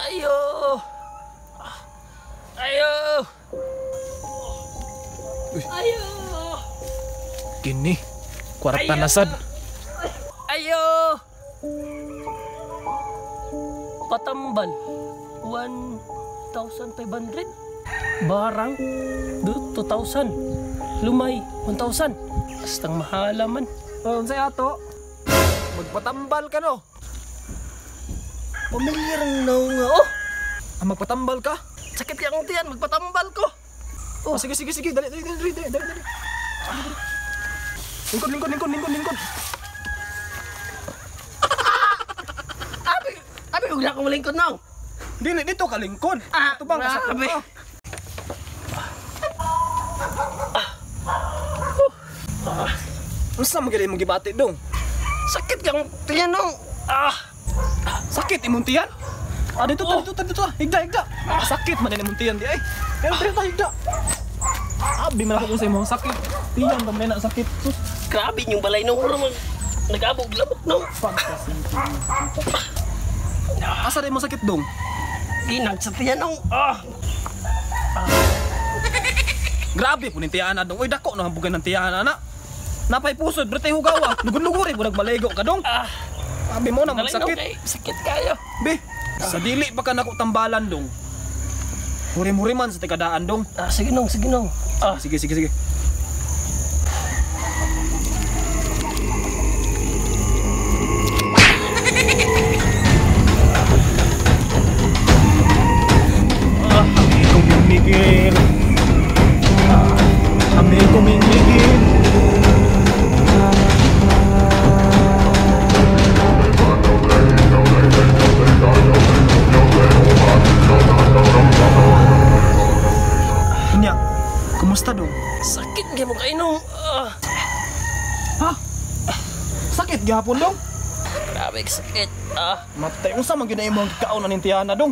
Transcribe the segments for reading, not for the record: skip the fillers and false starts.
Ayo. Ayo. Ayo. Gini, kwarta Ayo. na sad. Ayo. Patambal 1,500. Barang 2,000. Lumay 1,000. Astang mahalaman. Say ato, magpatambal ka no. Pamilyarang naw nga oh. Magpatambal ka? Sakit yang tiyan, magpatambal ko. Oh, sige. Dali. Lingkod. Abi huwag na akong malingkod naw. Dili, dito ka lingkod. Ito bang kasakit grabe. ka? Unsa magaling mong gibati dong? Sakit yang tiyan naw. Sakit imong tiyan? Dito. Higda. Sakit man imong tiyan di ay. Pero higda. Abi man ako kung sa imong sakit. Tiyan pa man na sakit. Sus, Grabe yung balay nung nag-abog-labog nung. asa rin mo sakit dong? Ginag sa tiyan nung. Grabe po ni tiyan na dong. Uy, dako na hambugan ng tiyan na. Napay pusod, bertay hugawa. Lugun-luguri mo nagmaligo ka dong. Abi mo na magsakit. Sakit kayo. Be, sa dili pa ka nako tambalan dong. Huri-huri man sa tikadaan dong. Sige nung. Sige. Amigo Miguel. Nya, kumusta dong? Sakit kayo mo kayo nung. Ha? Sakit gihapon dong? Grabe sakit. Matay, unsa man gyud imong kaon aning tiyana dong?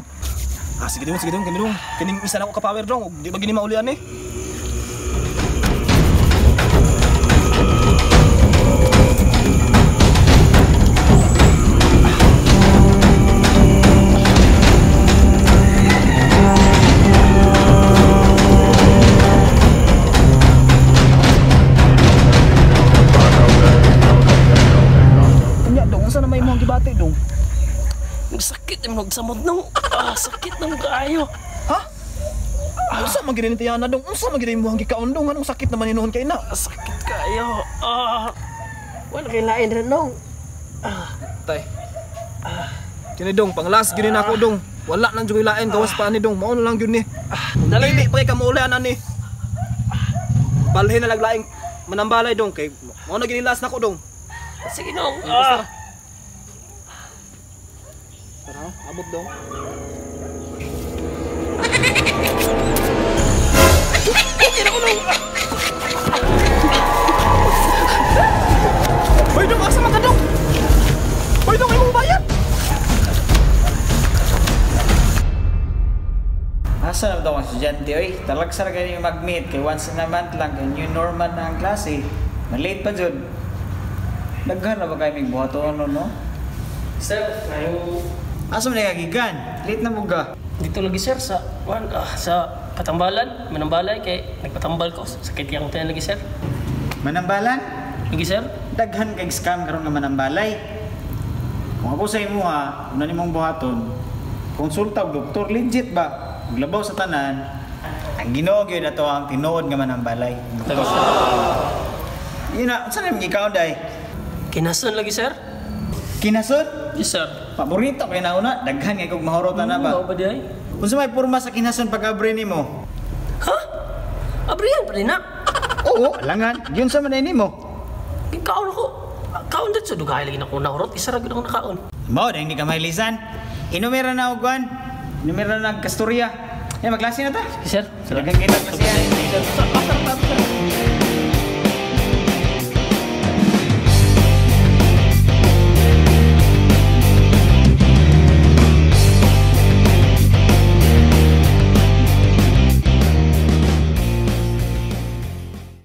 Sige dong. Kining isa na ako ka-power dong. Di ba gini maulian eh? Nya dong, unsa na may imong gibati dong? Sakit yung nagsamod nung. Sakit nung kayo. Ha? Unsa man gyud ni tiyana dong? Unsa man gyud imong gikaon dong? Anong sakit naman inuhon kay na? Sakit kayo. Wala kayo lain rin nung. Tay. Kini dong, panglas gyud na ako dong. Wala nang jud lain gawas pa ni dong. Mao na lang gyud ni. Dali pa kay kamuulan ani. Balhin na laglaing manambalay dong kay mao na ginilas na ko dong. Sige nung. Tara, abot dong. Hoy dong, asa man ka dong? Hoy dong, imong bayad. Asa na daw ang estudyante, oy? Talagsar kayo mag-meet kay once in a month lang kay new normal na ang klase. Na-late pa dyan. Naghan na ba kayo may buhaton no? Sir, ngayon Asa mo nagagigan? Late na mo ga. dito lagi sir sa sa patambalan, manambalay kay nagpatambal ko. Sakit yang tayo lagi sir. Manambalan? Lagi sir. Daghan kay scam karon nga manambalay. Kung ako sa imo ha, una nimong buhaton, konsulta og doktor legit ba? Maglabaw sa tanan. Ang Ginoo gyud ato ang tinuod nga manambalay. Yun na, saan namin ikaw day? Kinason lagi sir. Kinasod? Yes sir. Paborito kay nauna, daghan kay kog mahurot na ba? Mao ba di ay? Kung sa may porma sa kinason pag-abre nimo. Ha? Abrihan pa rin na. Oo, alangan. Yun sa manay nimo. Kaon ako. Kaon dito sa dugay lagi na ko nahurot. Isa ra gud akong nakaon. Mao dahil hindi ka mahilisan. Inumira na og kwan. Inumira na kasturya. Eh, magklase na ta. Sir. Daghang kita klase yan. Sir.